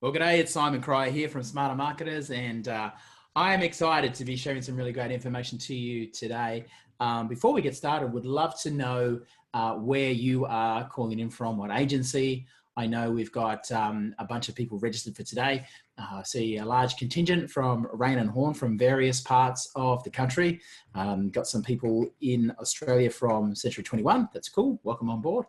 Well, g'day, it's Simon Cryer here from Smarter Marketers, and I am excited to be sharing some really great information to you today. Before we get started, would love to know where you are calling in from, what agency. I know we've got a bunch of people registered for today. I see a large contingent from Rain and Horn from various parts of the country. Got some people in Australia from Century 21. That's cool. Welcome on board.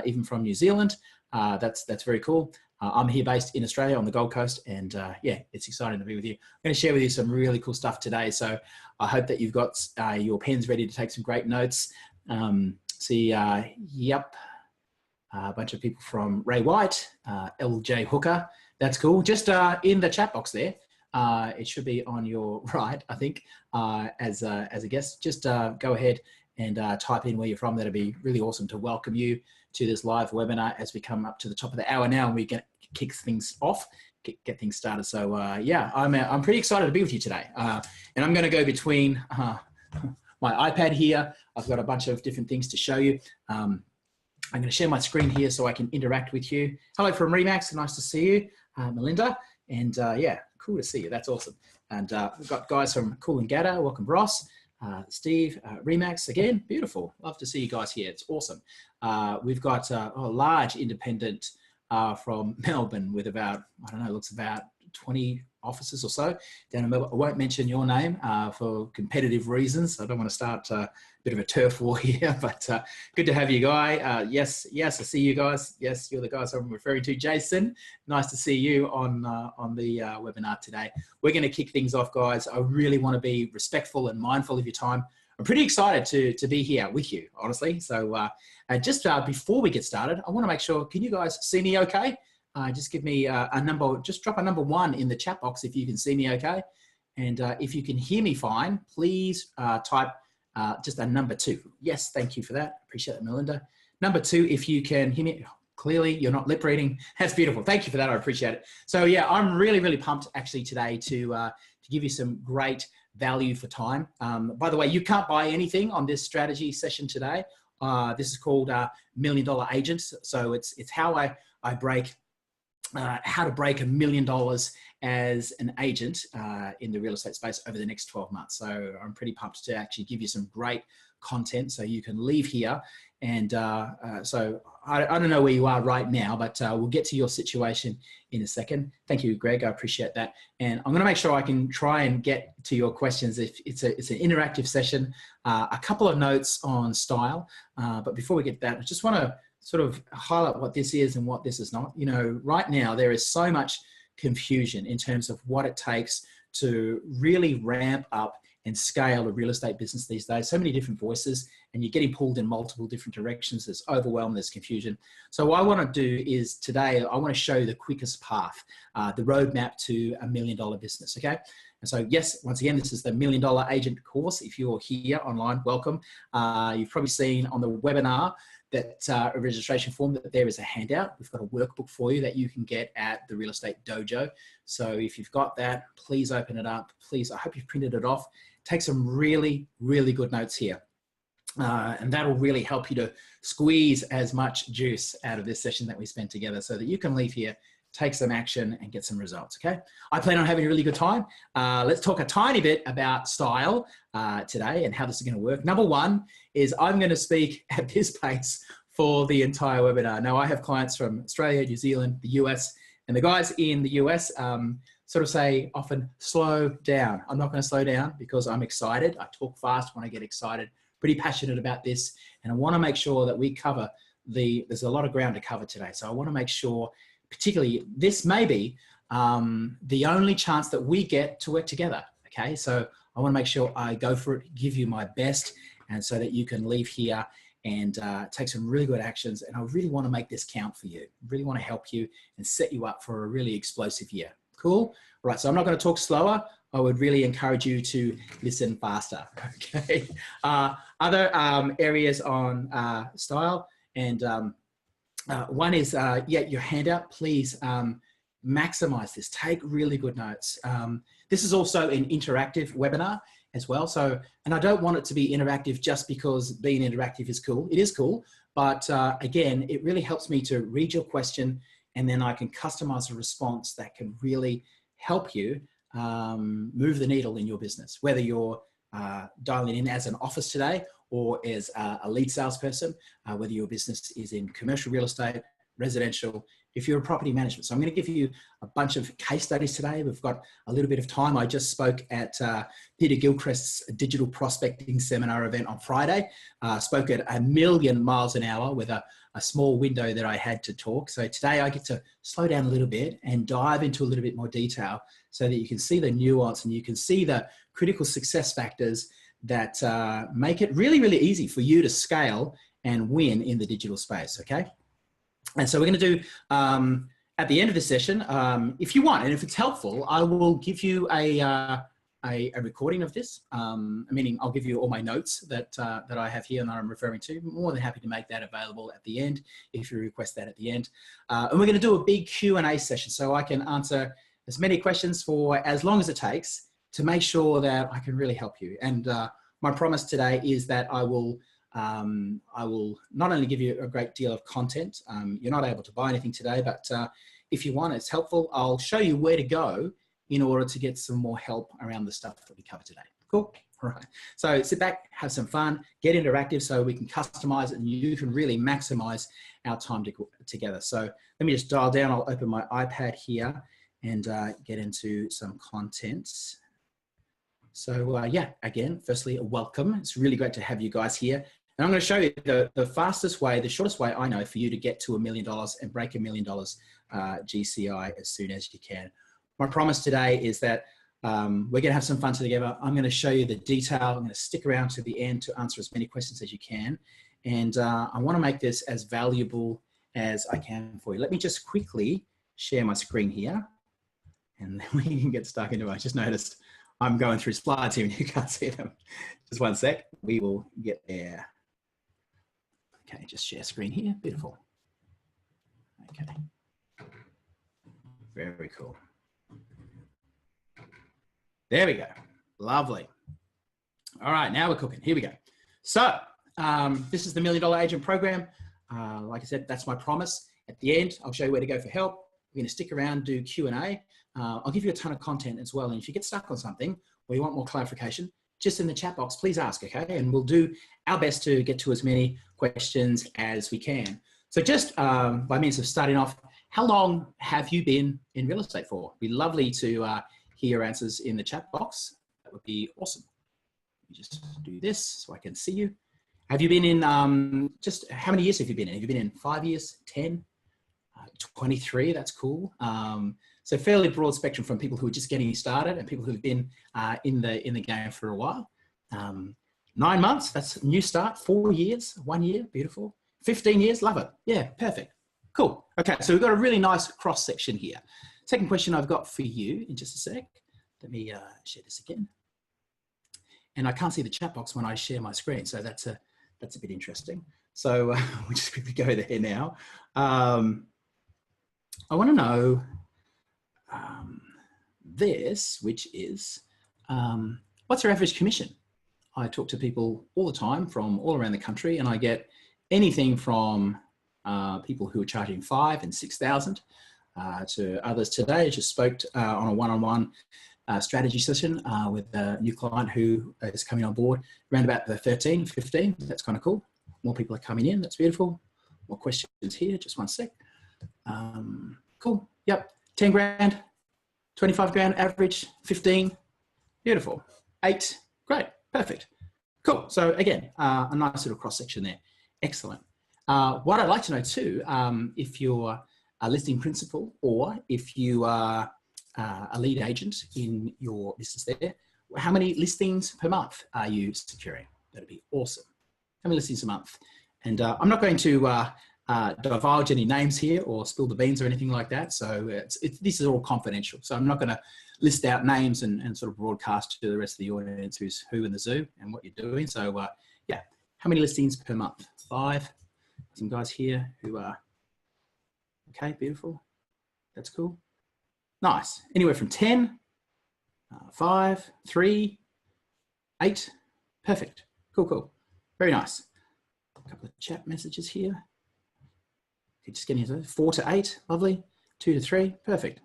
Even from New Zealand. That's very cool. I'm here based in Australia on the Gold Coast, and yeah, it's exciting to be with you. I'm going to share with you some really cool stuff today. So I hope that you've got your pens ready to take some great notes. Yep. A bunch of people from Ray White, LJ Hooker. That's cool. Just in the chat box there, it should be on your right, I think, as a guest. Just go ahead and type in where you're from. That'd be really awesome to welcome you to this live webinar as we come up to the top of the hour now, and we get kick things off, get things started. So yeah, I'm pretty excited to be with you today, and I'm going to go between my iPad here. I've got a bunch of different things to show you. I'm going to share my screen here so I can interact with you. Hello from Remax, nice to see you, Melinda, and yeah, cool to see you. That's awesome. And we've got guys from Coolangatta. Welcome, Ross. Steve, Remax again, beautiful. Love to see you guys here. It's awesome. We've got a large independent from Melbourne with about, I don't know, looks about 20 offices or so down in Melbourne. I won't mention your name for competitive reasons. I don't want to start a bit of a turf war here, but good to have you, Guy. Yes, I see you guys. Yes, you're the guys I'm referring to. Jason, nice to see you on the webinar today. We're going to kick things off, guys. I really want to be respectful and mindful of your time. I'm pretty excited to be here with you, honestly. So just before we get started, I want to make sure, can you guys see me okay? Just give me a number, just drop a number 1 in the chat box if you can see me okay. And if you can hear me fine, please type just a number 2. Yes, thank you for that. Appreciate it, Melinda. Number 2, if you can hear me clearly, you're not lip reading. That's beautiful. Thank you for that. I appreciate it. So yeah, I'm really pumped actually today to give you some great value for time. By the way, you can't buy anything on this strategy session today. This is called $1 Million Agents. So it's how I break how to break $1 million as an agent in the real estate space over the next 12 months. So I'm pretty pumped to actually give you some great content so you can leave here. And so I don't know where you are right now, but we'll get to your situation in a second. Thank you, Greg. I appreciate that. And I'm going to make sure I can try and get to your questions. If it's an interactive session, a couple of notes on style. But before we get that, I just want to sort of highlight what this is and what this is not. You know, right now there is so much confusion in terms of what it takes to really ramp up and scale a real estate business these days. So many different voices, and you're getting pulled in multiple different directions. There's overwhelm, there's confusion. So what I want to do is today, I want to show you the quickest path, the roadmap to $1 million business, okay? And so yes, once again, this is the $1 Million Agent course. If you're here online, welcome. You've probably seen on the webinar that a registration form that there is a handout. We've got a workbook for you that you can get at the Real Estate Dojo. So if you've got that, please open it up. Please, I hope you've printed it off. Take some really good notes here. And that'll really help you to squeeze as much juice out of this session that we spent together so that you can leave here, take some action and get some results, okay? I plan on having a really good time. Let's talk a tiny bit about style today and how this is gonna work. Number 1 is I'm gonna speak at this pace for the entire webinar. Now I have clients from Australia, New Zealand, the US, and the guys in the US sort of say often, slow down. I'm not gonna slow down because I'm excited. I talk fast when I get excited, pretty passionate about this, and I wanna make sure that we cover there's a lot of ground to cover today. So I wanna make sure, particularly this may be the only chance that we get to work together, okay? So I wanna make sure I go for it, give you my best, and so that you can leave here and take some really good actions. And I really wanna make this count for you. Really wanna help you and set you up for a really explosive year. Cool? All right, so I'm not gonna talk slower. I would really encourage you to listen faster, okay? Other areas on style, and one is, yeah, your handout. Please maximize this. Take really good notes. This is also an interactive webinar as well. So, and I don't want it to be interactive just because being interactive is cool. It is cool, but again, it really helps me to read your question, and then I can customize a response that can really help you move the needle in your business, whether you're dialing in as an office today or as a lead salesperson, whether your business is in commercial real estate, residential, if you're a property management. So I'm going to give you a bunch of case studies today. We've got a little bit of time. I just spoke at Peter Gilchrist's digital prospecting seminar event on Friday. Spoke at 1,000,000 miles an hour with a small window that I had to talk. So today I get to slow down a little bit and dive into a little bit more detail so that you can see the nuance and you can see the critical success factors that make it really, really easy for you to scale and win in the digital space, okay? And so we're going to do, at the end of the session, if you want, and if it's helpful, I will give you a recording of this, meaning I'll give you all my notes that I have here and that I'm referring to. I'm more than happy to make that available at the end if you request that at the end. And we're going to do a big Q&A session so I can answer as many questions for as long as it takes to make sure that I can really help you. And my promise today is that I will not only give you a great deal of content. You're not able to buy anything today, but if you want, it's helpful. I'll show you where to go in order to get some more help around the stuff that we cover today. Cool? All right. So sit back, have some fun, get interactive so we can customize it and you can really maximize our time together. So let me just dial down. I'll open my iPad here and get into some content. So yeah, again, firstly, welcome. It's really great to have you guys here. And I'm going to show you the fastest way, the shortest way I know for you to get to $1 million and break $1 million GCI as soon as you can. My promise today is that we're going to have some fun together. I'm going to show you the detail. I'm going to stick around to the end to answer as many questions as you can. And I want to make this as valuable as I can for you. Let me just quickly share my screen here and then we can get stuck into it. I just noticed I'm going through slides here and you can't see them. Just one sec, we will get there. Okay, just share screen here, beautiful. Okay, very cool. There we go, lovely. All right, now we're cooking, here we go. So, this is the $1 Million Agent Program. Like I said, that's my promise. At the end, I'll show you where to go for help. We're gonna stick around, do Q&A. I'll give you a ton of content as well. And if you get stuck on something or you want more clarification, just in the chat box, please ask, okay? And we'll do our best to get to as many questions as we can. So just by means of starting off, how long have you been in real estate for? It'd be lovely to hear your answers in the chat box. That would be awesome. Let me just do this so I can see you. Have you been in, just how many years have you been in? Have you been in 5 years, 10, 23? That's cool. So fairly broad spectrum from people who are just getting started and people who've been in the game for a while. 9 months, that's a new start. 4 years, 1 year, beautiful. 15 years, love it. Yeah, perfect. Cool. Okay, so we've got a really nice cross section here. Second question I've got for you in just a sec. Let me share this again. And I can't see the chat box when I share my screen, so that's a bit interesting. So we'll just quickly go there now. I want to know this, which is, what's your average commission? I talk to people all the time from all around the country and I get anything from people who are charging 5,000 and 6,000 to others today. I just spoke on a one-on-one strategy session with a new client who is coming on board around about the 13, 15. That's kind of cool. More people are coming in. That's beautiful. More questions here. Just one sec. Cool. Yep. 10 grand, 25 grand average, 15. Beautiful. 8. Great. Perfect. Cool. So again, a nice little cross section there. Excellent. What I'd like to know too, if you're a listing principal or if you are a lead agent in your business there, how many listings per month are you securing? That'd be awesome. How many listings a month? And I'm not going to divulge any names here or spill the beans or anything like that. So this is all confidential. So I'm not going to list out names and sort of broadcast to the rest of the audience who's who in the zoo and what you're doing. So yeah, how many listings per month? 5. Some guys here who are, okay, beautiful. That's cool. Nice. Anywhere from 10, 5, 3, 8. Perfect. Cool, cool. Very nice. A couple of chat messages here. Just getting into 4 to 8, lovely. 2 to 3, perfect.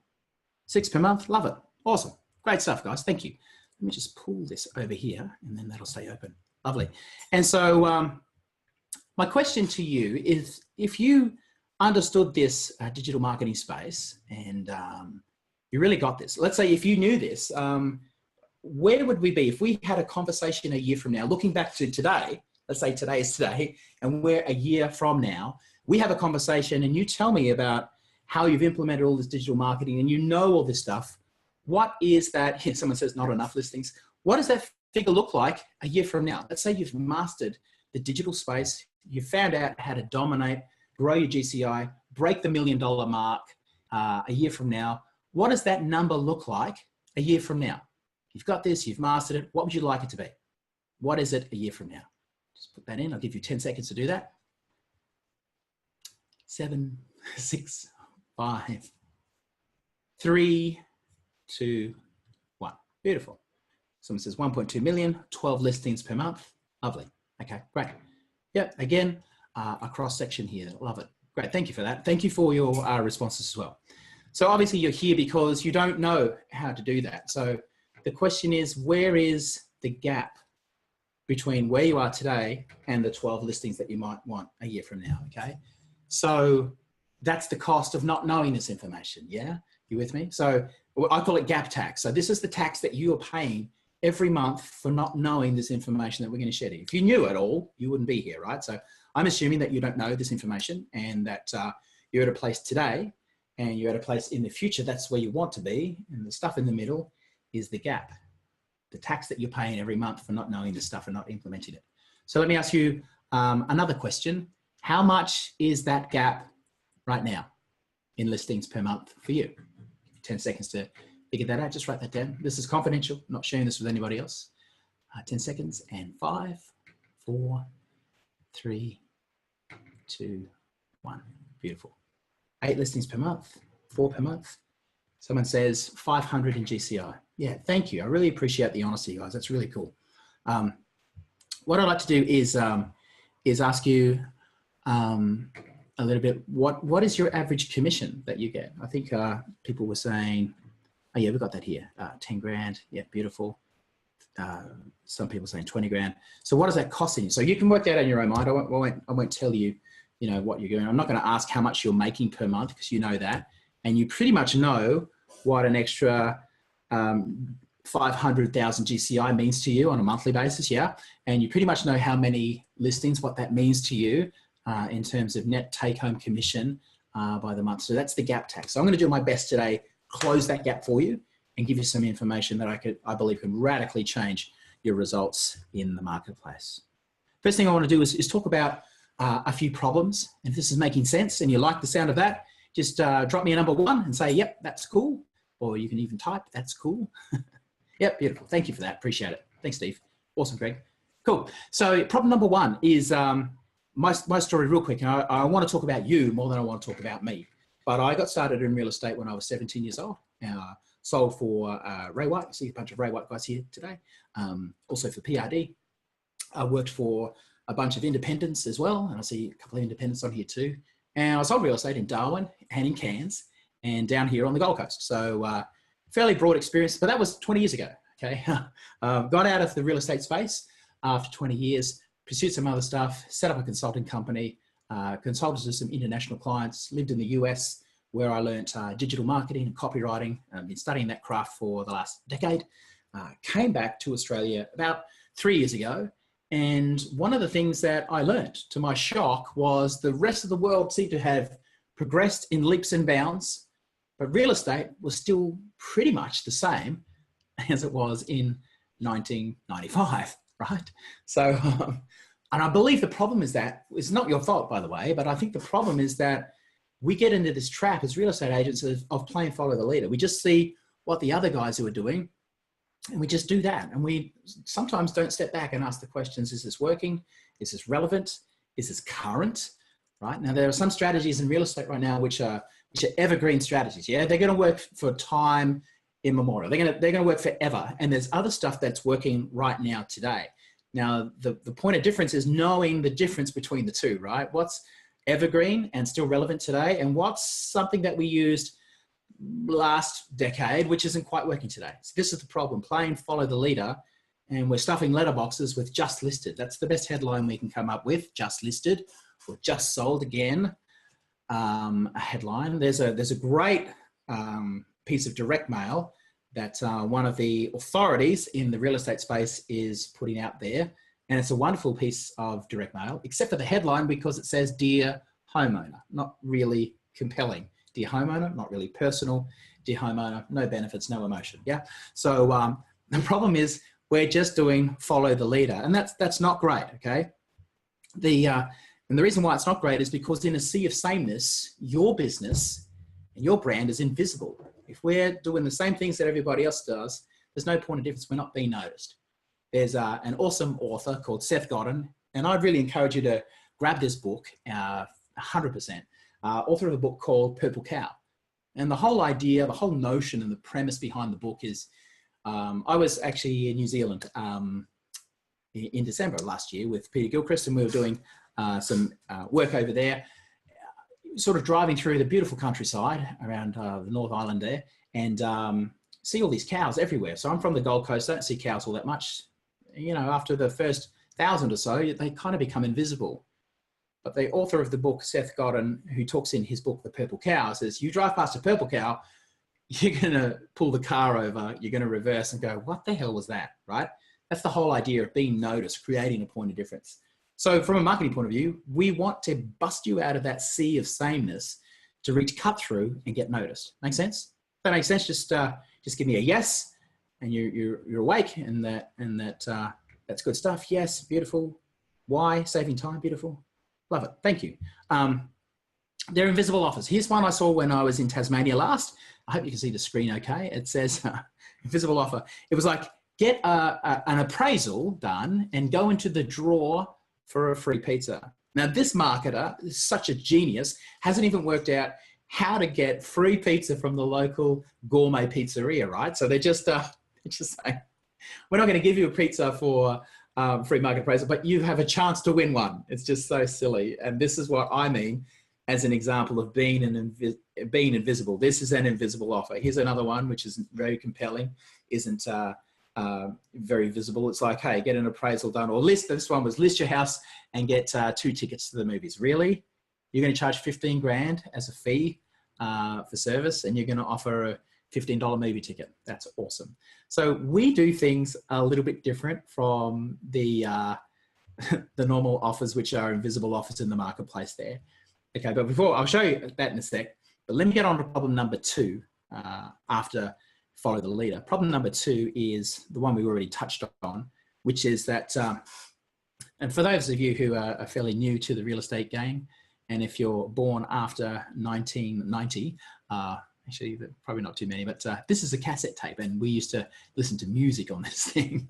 6 per month, love it. Awesome. Great stuff, guys. Thank you. Let me just pull this over here and then that'll stay open. Lovely. And so my question to you is, if you understood this digital marketing space and you really got this, let's say if you knew this, where would we be if we had a conversation a year from now, looking back to today? Let's say today is today, and we're a year from now, we have a conversation and you tell me about how you've implemented all this digital marketing and you know all this stuff. What is that? Someone says not enough listings. What does that figure look like a year from now? Let's say you've mastered the digital space. You found out how to dominate, grow your GCI, break the $1 million mark a year from now. What does that number look like a year from now? You've got this, you've mastered it. What would you like it to be? What is it a year from now? Just put that in. I'll give you 10 seconds to do that. 7, 6, 5, 3, 2, 1. Beautiful. Someone says 1.2 million, 12 listings per month. Lovely. Okay, great. Yeah, again, a cross section here. Love it. Great. Thank you for that. Thank you for your responses as well. So obviously you're here because you don't know how to do that. So the question is, where is the gap between where you are today and the 12 listings that you might want a year from now? Okay. So that's the cost of not knowing this information. Yeah. You with me? So I call it gap tax. So this is the tax that you are paying every month for not knowing this information that we're going to share to you. If you knew it all, you wouldn't be here, right? So I'm assuming that you don't know this information and that you're at a place today and you're at a place in the future. That's where you want to be. And the stuff in the middle is the gap, the tax that you're paying every month for not knowing this stuff and not implementing it. So let me ask you another question. How much is that gap right now in listings per month for you? 10 seconds to figure that out. Just write that down. This is confidential. I'm not sharing this with anybody else. 10 seconds and 5, 4, 3, 2, 1. Beautiful. 8 listings per month, 4 per month. Someone says 500 in GCI. Yeah, thank you. I really appreciate the honesty, guys. That's really cool. What I'd like to do is ask you a little bit, what is your average commission that you get? I think people were saying, oh yeah, we've got that here, 10 grand. Yeah, beautiful. Some people saying 20 grand. So what does that cost you? So you can work that out in your own mind. I won't tell you, you know, what you're doing. I'm not going to ask how much you're making per month because you know that. And you pretty much know what an extra 500,000 GCI means to you on a monthly basis, yeah? And you pretty much know how many listings, what that means to you in terms of net take-home commission by the month. So that's the gap tax. So I'm going to do my best today, close that gap for you and give you some information that I believe can radically change your results in the marketplace. First thing I want to do is talk about a few problems. And if this is making sense and you like the sound of that, just drop me a number 1 and say, yep, that's cool. Or you can even type, that's cool. Yep, beautiful. Thank you for that. Appreciate it. Thanks, Steve. Awesome, Greg. Cool. So problem number 1 is my story real quick. And I want to talk about you more than I want to talk about me. But I got started in real estate when I was 17 years old. Sold for Ray White. I see a bunch of Ray White guys here today. Also for PRD. I worked for a bunch of independents as well. And I see a couple of independents on here too. And I sold real estate in Darwin and in Cairns and down here on the Gold Coast. So fairly broad experience, but that was 20 years ago, okay? Got out of the real estate space after 20 years, pursued some other stuff, set up a consulting company, consulted to some international clients, lived in the US where I learned digital marketing and copywriting. I've been studying that craft for the last decade. Came back to Australia about 3 years ago. And one of the things that I learned, to my shock, was the rest of the world seemed to have progressed in leaps and bounds, but real estate was still pretty much the same as it was in 1995, right? So, and I believe the problem is that, it's not your fault, by the way, but I think the problem is that we get into this trap as real estate agents of playing follow the leader. We just see what the other guys who are doing, and we just do that. And we sometimes don't step back and ask the questions, is this working? Is this relevant? Is this current? Right? Now, there are some strategies in real estate right now which are evergreen strategies. Yeah, they're going to work for time immemorial. They're going to work forever. And there's other stuff that's working right now today. Now, the point of difference is knowing the difference between the two, right? evergreen and still relevant today, and what's something that we used last decade, which isn't quite working today. So this is the problem, playing follow the leader, and we're stuffing letterboxes with just listed. That's the best headline we can come up with, just listed or just sold again. A headline. There's a great piece of direct mail that one of the authorities in the real estate space is putting out there. And it's a wonderful piece of direct mail, except for the headline, because it says, "Dear homeowner," not really compelling. Dear homeowner, not really personal. Dear homeowner, no benefits, no emotion. Yeah. So the problem is we're just doing follow the leader, and that's not great. Okay. And the reason why it's not great is because in a sea of sameness, your business and your brand is invisible. If we're doing the same things that everybody else does, there's no point of difference. We're not being noticed. There's an awesome author called Seth Godin, and I'd really encourage you to grab this book, 100%. Author of a book called Purple Cow. And the whole idea, the whole notion and the premise behind the book is, I was actually in New Zealand in December last year with Peter Gilchrist, and we were doing some work over there, sort of driving through the beautiful countryside around the North Island there, and see all these cows everywhere. So I'm from the Gold Coast, I don't see cows all that much. You know, after the first 1,000 or so, they kind of become invisible. But the author of the book, Seth Godin, who talks in his book, The Purple Cow, says, you drive past a purple cow, you're going to pull the car over, you're going to reverse and go, what the hell was that, right? That's the whole idea of being noticed, creating a point of difference. So from a marketing point of view, we want to bust you out of that sea of sameness to reach cut through and get noticed. Make sense? If that makes sense, just give me a yes, and you're awake, and that's good stuff. Yes, beautiful. Why? Saving time, beautiful. Love it. Thank you. They're invisible offers. Here's one I saw when I was in Tasmania last. I hope you can see the screen okay. It says invisible offer. It was like, get an appraisal done and go into the draw for a free pizza. Now, this marketer is such a genius, hasn't even worked out how to get free pizza from the local gourmet pizzeria, right? So they're just saying, we're not going to give you a pizza for free market appraisal, but you have a chance to win one. It's just so silly. And this is what I mean as an example of being invisible. This is an invisible offer. Here's another one, which is very compelling, isn't very visible. It's like, hey, get an appraisal done, or this one was list your house and get 2 tickets to the movies. Really? You're going to charge 15 grand as a fee for service, and you're going to offer a $15 movie ticket. That's awesome. So we do things a little bit different from the normal offers, which are invisible offers in the marketplace there. Okay, but before, I'll show you that in a sec, but let me get on to problem number 2 after follow the leader. Problem number 2 is the one we already touched on, which is that, and for those of you who are fairly new to the real estate game, and if you're born after 1990, actually probably not too many, but this is a cassette tape, and we used to listen to music on this thing.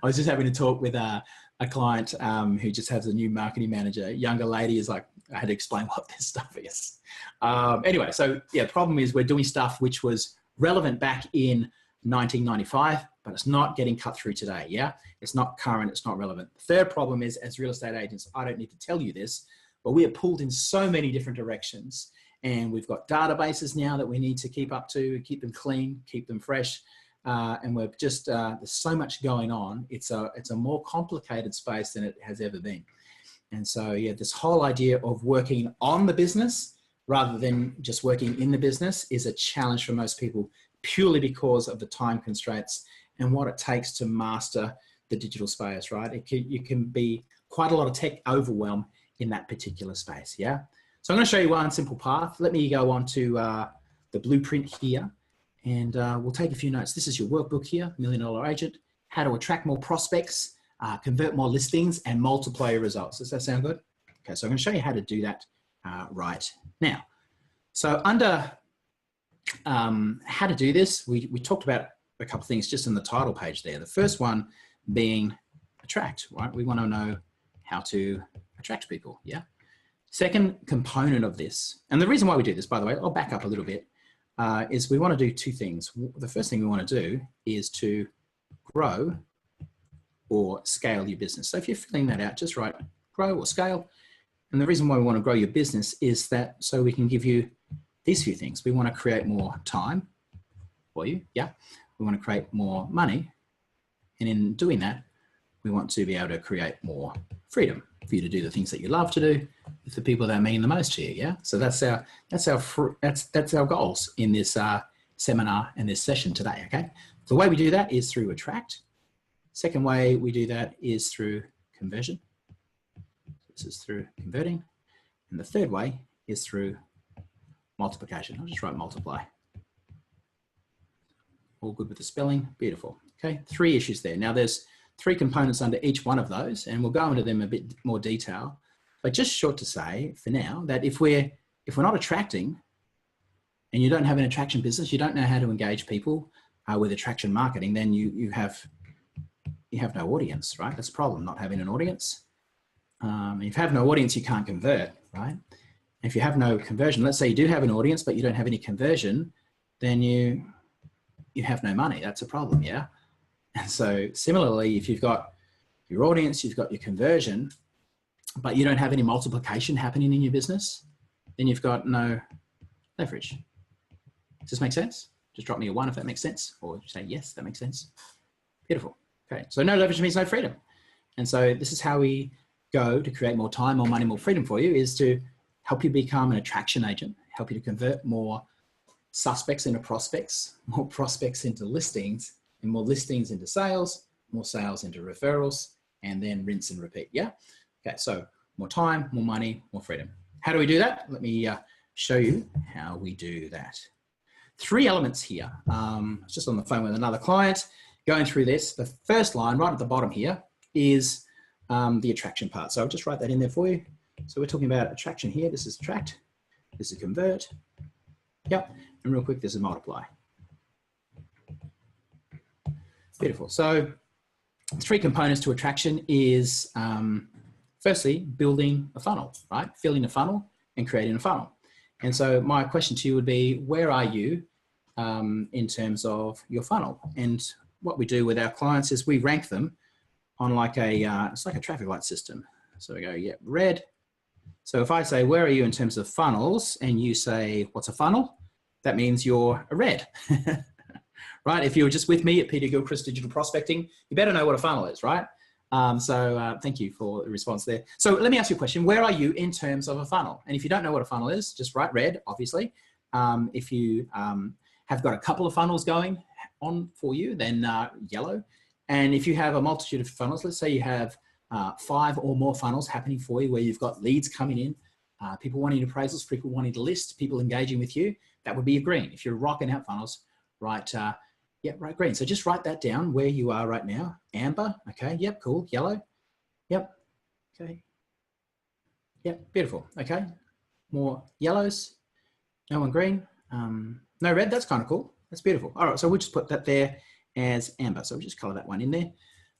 I was just having a talk with a client who just has a new marketing manager. A younger lady is like, I had to explain what this stuff is. Anyway, so yeah, the problem is we're doing stuff which was relevant back in 1995, but it's not getting cut through today. Yeah, it's not current, it's not relevant. The third problem is, as real estate agents, I don't need to tell you this, but we are pulled in so many different directions, and we've got databases now that we need to keep up to, keep them clean, keep them fresh, and we're just there's so much going on. It's a more complicated space than it has ever been. And so yeah, this whole idea of working on the business rather than just working in the business is a challenge for most people, purely because of the time constraints and what it takes to master the digital space, right? You can be quite a lot of tech overwhelm in that particular space, yeah? So I'm going to show you one simple path. Let me go on to the blueprint here, and we'll take a few notes. This is your workbook here, $1 Million Agent, how to attract more prospects, convert more listings, and multiply your results. Does that sound good? Okay, so I'm going to show you how to do that right now. So under how to do this, we talked about a couple of things just in the title page there. The first one being attract, right? We want to know how to attract people, yeah? Second component of this, and the reason why we do this, by the way, I'll back up a little bit, is we want to do 2 things. The first thing we want to do is to grow or scale your business. So if you're filling that out, just write grow or scale. And the reason why we want to grow your business is that so we can give you these few things. We want to create more time for you. Yeah. We want to create more money. And in doing that, we want to be able to create more freedom for you to do the things that you love to do with the people that mean the most to you. Yeah. So that's our goals in this seminar and this session today. Okay. The way we do that is through attract. Second way we do that is through conversion. This is through converting. And the third way is through multiplication. I'll just write multiply. All good with the spelling. Beautiful. Okay. 3 issues there. Now there's 3 components under each one of those, and we'll go into them a bit more detail. But just short to say for now that if we're not attracting and you don't have an attraction business, you don't know how to engage people with attraction marketing, then you have no audience, right? That's a problem, not having an audience. If you have no audience, you can't convert, right? If you have no conversion, let's say you do have an audience, but you don't have any conversion, then you have no money. That's a problem, yeah? And so similarly, if you've got your audience, you've got your conversion, but you don't have any multiplication happening in your business, then you've got no leverage. Does this make sense? Just drop me a 1 if that makes sense, or say yes, that makes sense. Beautiful. Okay, so no leverage means no freedom. And so this is how we go to create more time, more money, more freedom for you, is to help you become an attraction agent, help you to convert more suspects into prospects, more prospects into listings, and more listings into sales, more sales into referrals, and then rinse and repeat. Yeah. Okay. So more time, more money, more freedom. How do we do that? Let me show you how we do that. 3 elements here. I was just on the phone with another client going through this. The first line right at the bottom here is the attraction part. So I'll just write that in there for you. So we're talking about attraction here. This is attract. This is convert. Yep. And real quick, this is multiply. Beautiful. So 3 components to attraction is firstly, building a funnel, right? Filling a funnel and creating a funnel. And so my question to you would be, where are you in terms of your funnel? And what we do with our clients is we rank them on like it's like a traffic light system. So we go, yeah, red. So if I say, where are you in terms of funnels? And you say, what's a funnel? That means you're a red. Right? If you were just with me at Peter Gilchrist Digital Prospecting, you better know what a funnel is, right? Thank you for the response there. So let me ask you a question. Where are you in terms of a funnel? And if you don't know what a funnel is, just write red, obviously. If you have got a couple of funnels going on for you, then yellow. And if you have a multitude of funnels, let's say you have 5 or more funnels happening for you where you've got leads coming in, people wanting appraisals, people wanting to list, people engaging with you, that would be a green. If you're rocking out funnels, right green. So just write that down where you are right now. Amber, okay, yep, cool. Yellow, yep, okay, yep, beautiful, okay. More yellows, no one green, no red, that's kind of cool. That's beautiful. All right, so we'll just put that there as amber. So we'll just color that one in there.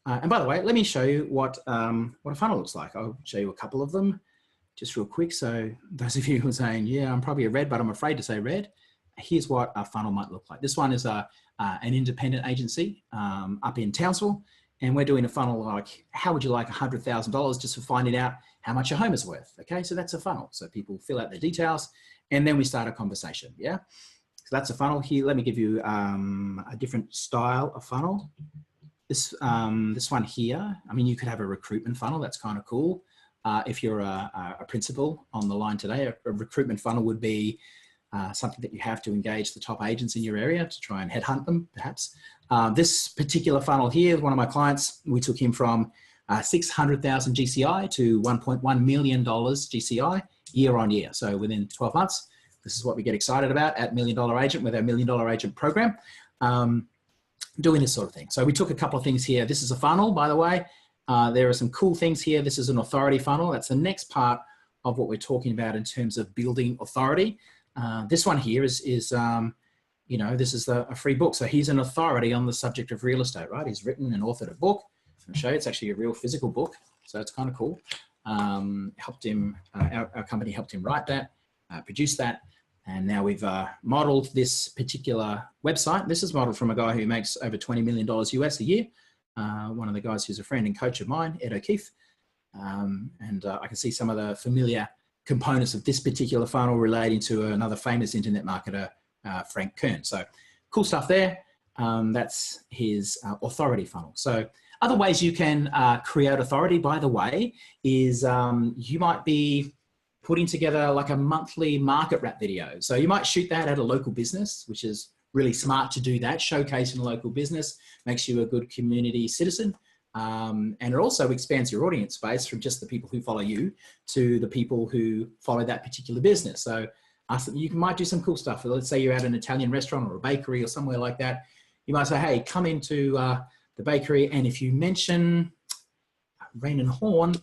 And by the way, let me show you what a funnel looks like. I'll show you a couple of them just real quick. So those of you who are saying, yeah, I'm probably a red, but I'm afraid to say red. Here's what a funnel might look like. This one is an independent agency up in Townsville, and we're doing a funnel like, how would you like $100,000 just for finding out how much your home is worth? Okay, so that's a funnel. So people fill out their details, and then we start a conversation. Yeah, so that's a funnel. Here, let me give you a different style of funnel. This one here. I mean, you could have a recruitment funnel. That's kind of cool. If you're a principal on the line today, a recruitment funnel would be something that you have to engage the top agents in your area to try and headhunt them, perhaps. This particular funnel here, one of my clients, we took him from 600,000 GCI to $1.1 million GCI year on year. So within 12 months, this is what we get excited about at $1 Million Agent with our $1 Million Agent program, doing this sort of thing. So we took a couple of things here. This is a funnel, by the way. There are some cool things here. This is an authority funnel. That's the next part of what we're talking about in terms of building authority. This one here is you know, this is a free book. So he's an authority on the subject of real estate, right? He's written and authored a book. I'll show you, it's actually a real physical book. So it's kind of cool. Helped him, our company helped him write that, produce that. And now we've modeled this particular website. This is modeled from a guy who makes over $20 million US a year. One of the guys who's a friend and coach of mine, Ed O'Keefe. I can see some of the familiar components of this particular funnel relating to another famous internet marketer, Frank Kern. So cool stuff there. That's his authority funnel. So other ways you can create authority, by the way, is you might be putting together like a monthly market wrap video. So you might shoot that at a local business, which is really smart to do that. Showcasing a local business makes you a good community citizen. And it also expands your audience base from just the people who follow you to the people who follow that particular business. So you might do some cool stuff. Let's say you're at an Italian restaurant or a bakery or somewhere like that. You might say, hey, come into the bakery, and if you mention Rain and Horn,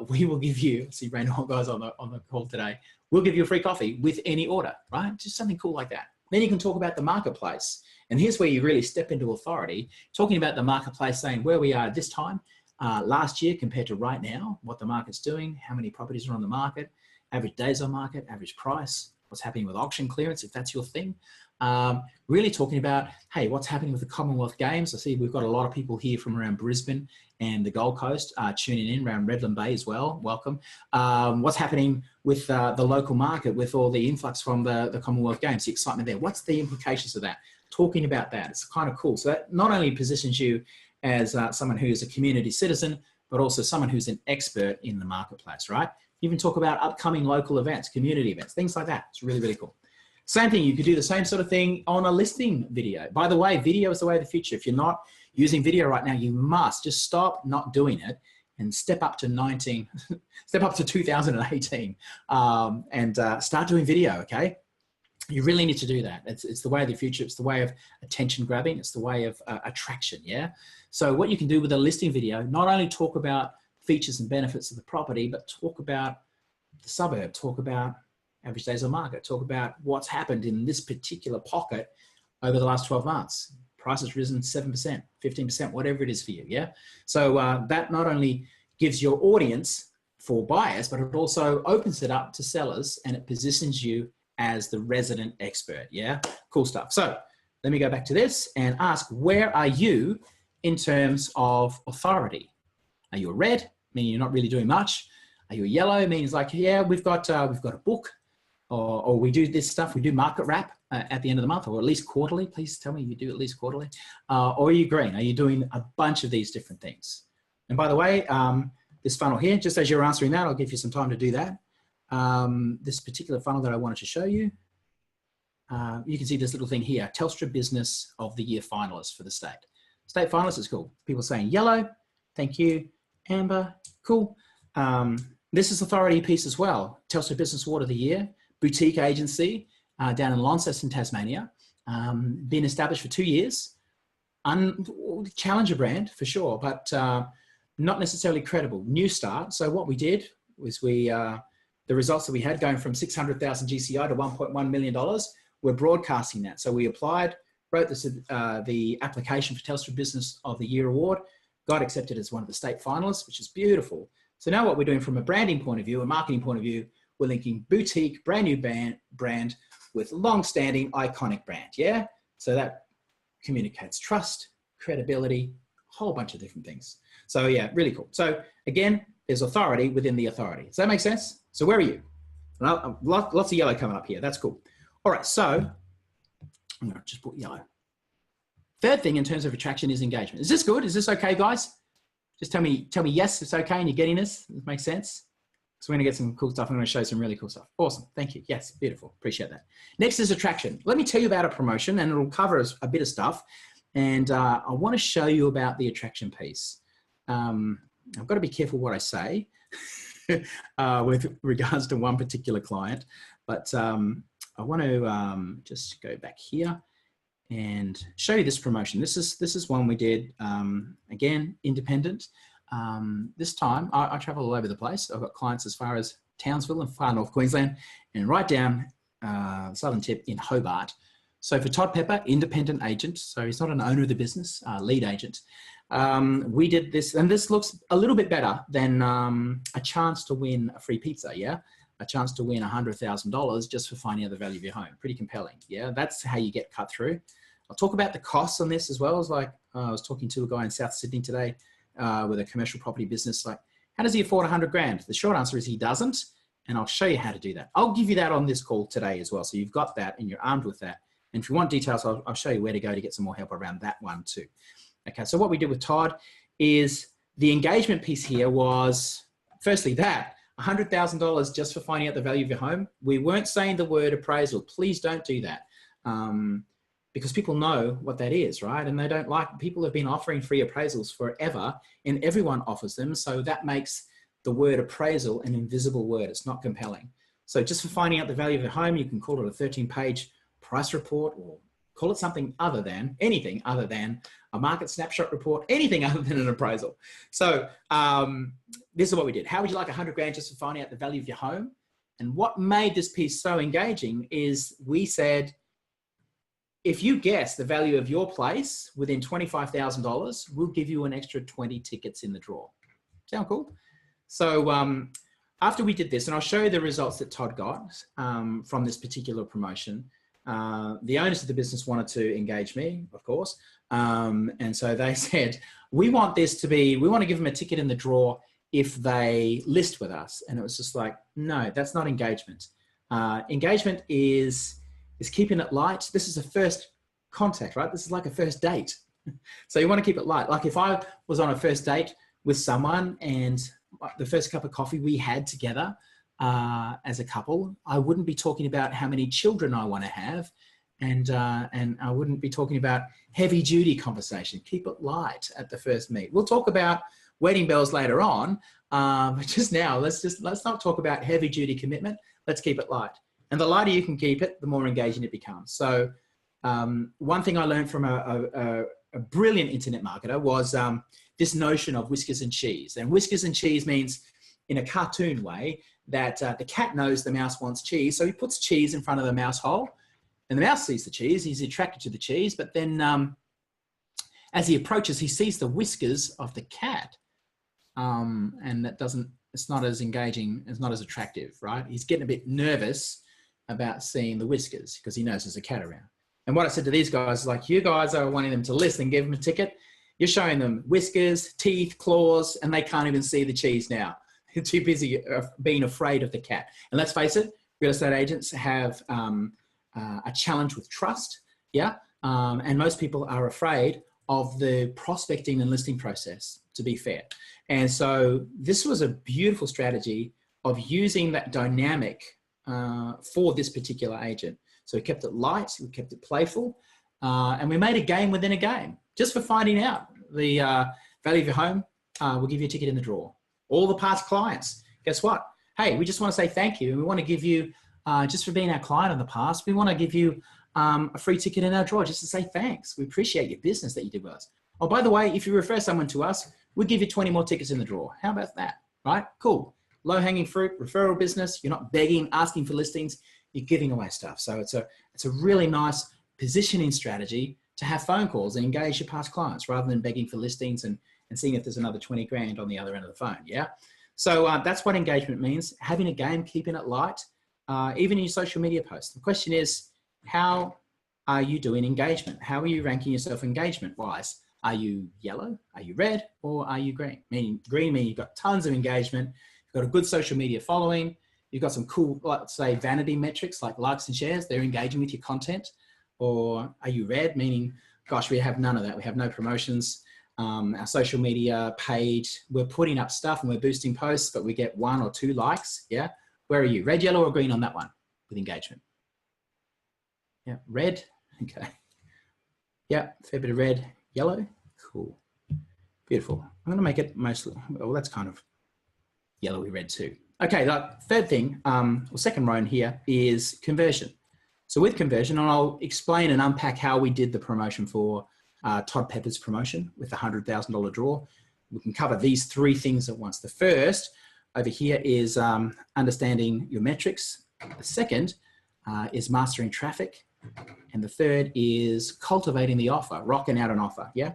we will give you, see Rain and Horn guys on the call today, we'll give you a free coffee with any order, right? Just something cool like that. Then you can talk about the marketplace. And here's where you really step into authority, talking about the marketplace, saying where we are this time last year compared to right now, what the market's doing, how many properties are on the market, average days on market, average price, what's happening with auction clearance, if that's your thing. Really talking about, hey, what's happening with the Commonwealth Games? I see we've got a lot of people here from around Brisbane and the Gold Coast tuning in, around Redland Bay as well. Welcome. What's happening with the local market with all the influx from the Commonwealth Games, the excitement there? What's the implications of that? Talking about that, it's kind of cool. So that not only positions you as someone who's a community citizen, but also someone who's an expert in the marketplace, right? You can talk about upcoming local events, community events, things like that. It's really, really cool. Same thing, you could do the same sort of thing on a listing video. By the way, video is the way of the future. If you're not using video right now, you must just stop not doing it and step up to 2018 and start doing video, okay? You really need to do that. It's the way of the future. It's the way of attention grabbing. It's the way of attraction, yeah? So what you can do with a listing video, not only talk about features and benefits of the property, but talk about the suburb, talk about average days on market, talk about what's happened in this particular pocket over the last 12 months. Price has risen 7%, 15%, whatever it is for you, yeah? So that not only gives your audience for buyers, but it also opens it up to sellers, and it positions you as the resident expert, yeah? Cool stuff. So let me go back to this and ask, where are you in terms of authority? Are you a red, meaning you're not really doing much? Are you a yellow, means like, yeah, we've got a book, or we do this stuff, we do market wrap at the end of the month, or at least quarterly. Please tell me you do at least quarterly. Or are you green? Are you doing a bunch of these different things? And by the way, this funnel here, just as you're answering that, I'll give you some time to do that. This particular funnel that I wanted to show you, you can see this little thing here, Telstra Business of the Year finalists for the state. State finalists is cool. People saying yellow, thank you. Amber, cool. This is authority piece as well. Telstra Business Award of the Year, boutique agency down in Launceston, Tasmania. Been established for 2 years. Challenger brand for sure, but not necessarily credible. New start. So what we did was the results that we had going from 600,000 GCI to $1.1 million, we're broadcasting that. So we applied, wrote the application for Telstra Business of the Year Award, got accepted as one of the state finalists, which is beautiful. So now what we're doing from a branding point of view, a marketing point of view, we're linking boutique, brand new brand with long-standing iconic brand, yeah? So that communicates trust, credibility, a whole bunch of different things. So yeah, really cool. So again, there's authority within the authority. Does that make sense? So where are you? Lots of yellow coming up here. That's cool. All right, so I'm gonna just put yellow. Third thing in terms of attraction is engagement. Is this good? Is this okay, guys? Just tell me yes, it's okay and you're getting this. Does it make sense? So we're gonna get some cool stuff. I'm gonna show some really cool stuff. Awesome, thank you. Yes, beautiful, appreciate that. Next is attraction. Let me tell you about a promotion, and it'll cover a bit of stuff. And I wanna show you about the attraction piece. I've gotta be careful what I say with regards to one particular client, but I wanna just go back here and show you this promotion. This is one we did, again, independent. This time, I travel all over the place. I've got clients as far as Townsville and far north Queensland, and right down southern tip in Hobart. So for Todd Pepper, independent agent, so he's not an owner of the business, lead agent. We did this, and this looks a little bit better than a chance to win a free pizza, yeah? A chance to win $100,000 just for finding out the value of your home. Pretty compelling, yeah? That's how you get cut through. I'll talk about the costs on this as well. As like, I was talking to a guy in South Sydney today with a commercial property business, like How does he afford 100 grand? The short answer is he doesn't. And I'll show you how to do that. I'll give you that on this call today as well. So you've got that and you're armed with that. And if you want details, I'll show you where to go to get some more help around that one too. Okay, so what we did with Todd is the engagement piece here was, firstly, that $100,000 just for finding out the value of your home. We weren't saying the word appraisal. Please don't do that. Because people know what that is, right? And they don't like, people have been offering free appraisals forever and everyone offers them. So that makes the word appraisal an invisible word. It's not compelling. So just for finding out the value of your home, you can call it a 13-page price report, or call it something other than, anything other than a market snapshot report, anything other than an appraisal. So this is what we did. How would you like 100 grand just for finding out the value of your home? And what made this piece so engaging is we said, if you guess the value of your place within $25,000, we'll give you an extra 20 tickets in the draw. Sound cool? So after we did this, and I'll show you the results that Todd got from this particular promotion. The owners of the business wanted to engage me, of course. And so they said, we want this to be, we want to give them a ticket in the draw if they list with us. And it was just like, no, that's not engagement. Engagement is keeping it light. This is a first contact, right? This is like a first date. So you want to keep it light. Like if I was on a first date with someone and the first cup of coffee we had together as a couple, I wouldn't be talking about how many children I want to have. And I wouldn't be talking about heavy duty conversation. Keep it light at the first meet. We'll talk about wedding bells later on, but just now, let's not talk about heavy duty commitment. Let's keep it light. And the lighter you can keep it, the more engaging it becomes. So one thing I learned from a brilliant internet marketer was this notion of whiskers and cheese. And whiskers and cheese means, in a cartoon way, that the cat knows the mouse wants cheese. So he puts cheese in front of the mouse hole, and the mouse sees the cheese. He's attracted to the cheese. But then as he approaches, he sees the whiskers of the cat. And that doesn't, it's not as engaging, it's not as attractive, right? He's getting a bit nervous about seeing the whiskers because he knows there's a cat around. And what I said to these guys is like, you guys are wanting them to list and give them a ticket. You're showing them whiskers, teeth, claws, and they can't even see the cheese now. They're too busy being afraid of the cat. And let's face it, real estate agents have a challenge with trust, yeah? And most people are afraid of the prospecting and listing process, to be fair. And so this was a beautiful strategy of using that dynamic for this particular agent. So we kept it light, we kept it playful, and we made a game within a game. Just for finding out the value of your home, we'll give you a ticket in the draw. All the past clients, guess what? Hey, we just want to say thank you. We want to give you, just for being our client in the past, we want to give you a free ticket in our draw just to say thanks. We appreciate your business that you did with us. Oh, by the way, if you refer someone to us, we'll give you 20 more tickets in the draw. How about that, right? Cool. Low-hanging fruit, referral business. You're not begging, asking for listings. You're giving away stuff. So it's a really nice positioning strategy to have phone calls and engage your past clients rather than begging for listings and seeing if there's another 20 grand on the other end of the phone, yeah? So that's what engagement means. Having a game, keeping it light, even in your social media posts. The question is, how are you doing engagement? How are you ranking yourself engagement-wise? Are you yellow? Are you red? Or are you green? Meaning green means you've got tons of engagement, you've got a good social media following, you've got some cool, let's say, vanity metrics like likes and shares, they're engaging with your content. Or are you red? Meaning, gosh, we have none of that. We have no promotions. Our social media page, we're putting up stuff and we're boosting posts, but we get 1 or 2 likes, yeah? Where are you? Red, yellow, or green on that one with engagement? Yeah, red, okay. Yeah, fair bit of red, yellow, cool, beautiful. I'm gonna make it mostly, well, that's kind of yellowy red too. Okay, the third thing, or second row in here is conversion. So with conversion, and I'll explain and unpack how we did the promotion for Todd Pepper's promotion with the $100,000 draw. We can cover these 3 things at once. The first over here is understanding your metrics. The second is mastering traffic. And the third is cultivating the offer, rocking out an offer, yeah?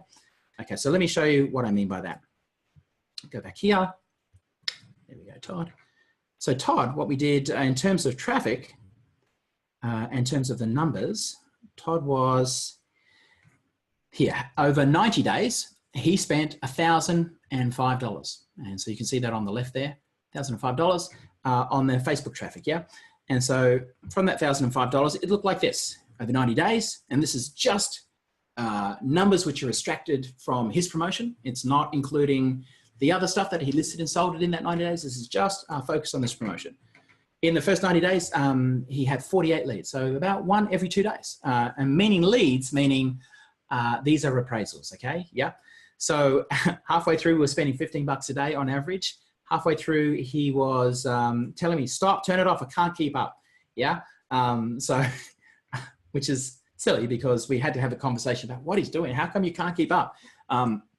Okay, so let me show you what I mean by that. Go back here. There we go, Todd. So Todd, what we did in terms of traffic, in terms of the numbers, Todd was here over 90 days, he spent $1,005. And so you can see that on the left there, $1,005 on their Facebook traffic, yeah? And so from that $1,005, it looked like this over 90 days. And this is just numbers which are extracted from his promotion. It's not including the other stuff that he listed and sold it in that 90 days. This is just focused on this promotion. In the first 90 days, he had 48 leads. So about one every 2 days. And meaning leads, meaning these are appraisals, okay? Yeah. So halfway through, we were spending $15 a day on average. Halfway through, he was telling me, stop, turn it off, I can't keep up. Yeah. So, which is silly because we had to have a conversation about what he's doing. How come you can't keep up?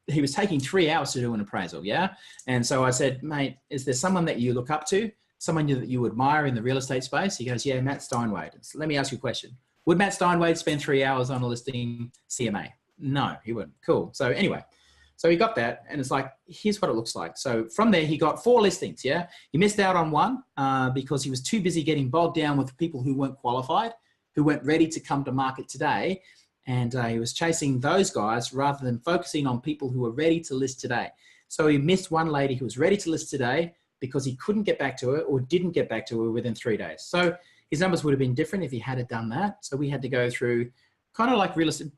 He was taking 3 hours to do an appraisal. Yeah. And so I said, mate, is there someone that you look up to? Someone that you admire in the real estate space? He goes, yeah, Matt Steinwade. So let me ask you a question. Would Matt Steinwade spend 3 hours on a listing CMA? No, he wouldn't. Cool. So anyway, so he got that and it's like, here's what it looks like. So from there, he got 4 listings. Yeah. He missed out on one because he was too busy getting bogged down with people who weren't qualified, who weren't ready to come to market today. And he was chasing those guys rather than focusing on people who were ready to list today. So he missed one lady who was ready to list today because he couldn't get back to her or didn't get back to her within 3 days. So his numbers would have been different if he had done that. So we had to go through kind of like real estate.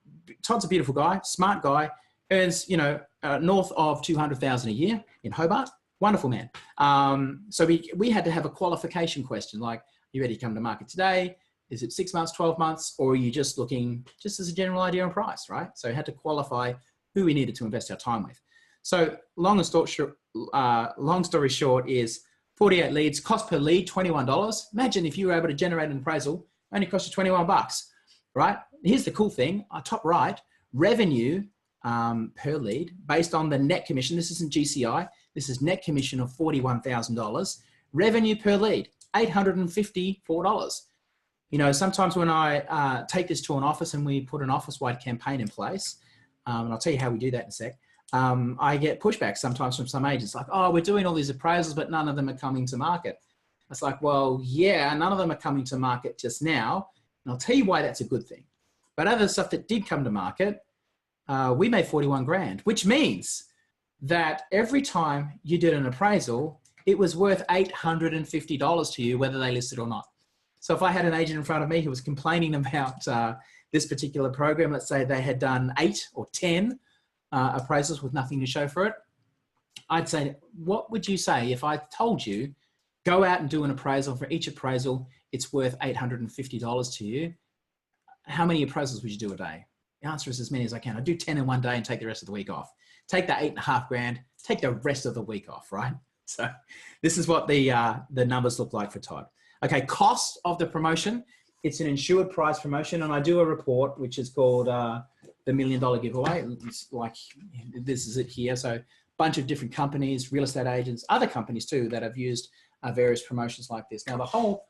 Todd's a beautiful guy, smart guy, earns, you know, north of 200,000 a year in Hobart. Wonderful man. So we had to have a qualification question like, are you ready to come to market today? Is it 6 months, 12 months, or are you just looking just as a general idea on price, right? So we had to qualify who we needed to invest our time with. So long story short is 48 leads, cost per lead, $21. Imagine if you were able to generate an appraisal, only cost you $21, right? Here's the cool thing, top right, revenue per lead based on the net commission. This isn't GCI. This is net commission of $41,000. Revenue per lead, $854. You know, sometimes when I take this to an office and we put an office-wide campaign in place, and I'll tell you how we do that in a sec, I get pushback sometimes from some agents like, oh, we're doing all these appraisals, but none of them are coming to market. It's like, well, yeah, none of them are coming to market just now. And I'll tell you why that's a good thing. But other stuff that did come to market, we made 41 grand, which means that every time you did an appraisal, it was worth $850 to you, whether they listed or not. So if I had an agent in front of me who was complaining about this particular program, let's say they had done 8 or 10 appraisals with nothing to show for it, I'd say, what would you say if I told you, go out and do an appraisal, for each appraisal, it's worth $850 to you. How many appraisals would you do a day? The answer is as many as I can. I do 10 in one day and take the rest of the week off. Take that 8.5 grand, take the rest of the week off, right? So this is what the numbers look like for Todd. Okay, cost of the promotion. It's an insured price promotion, and I do a report which is called the $1 Million Giveaway. It's like, this is it here. So a bunch of different companies, real estate agents, other companies too, that have used various promotions like this. Now, the whole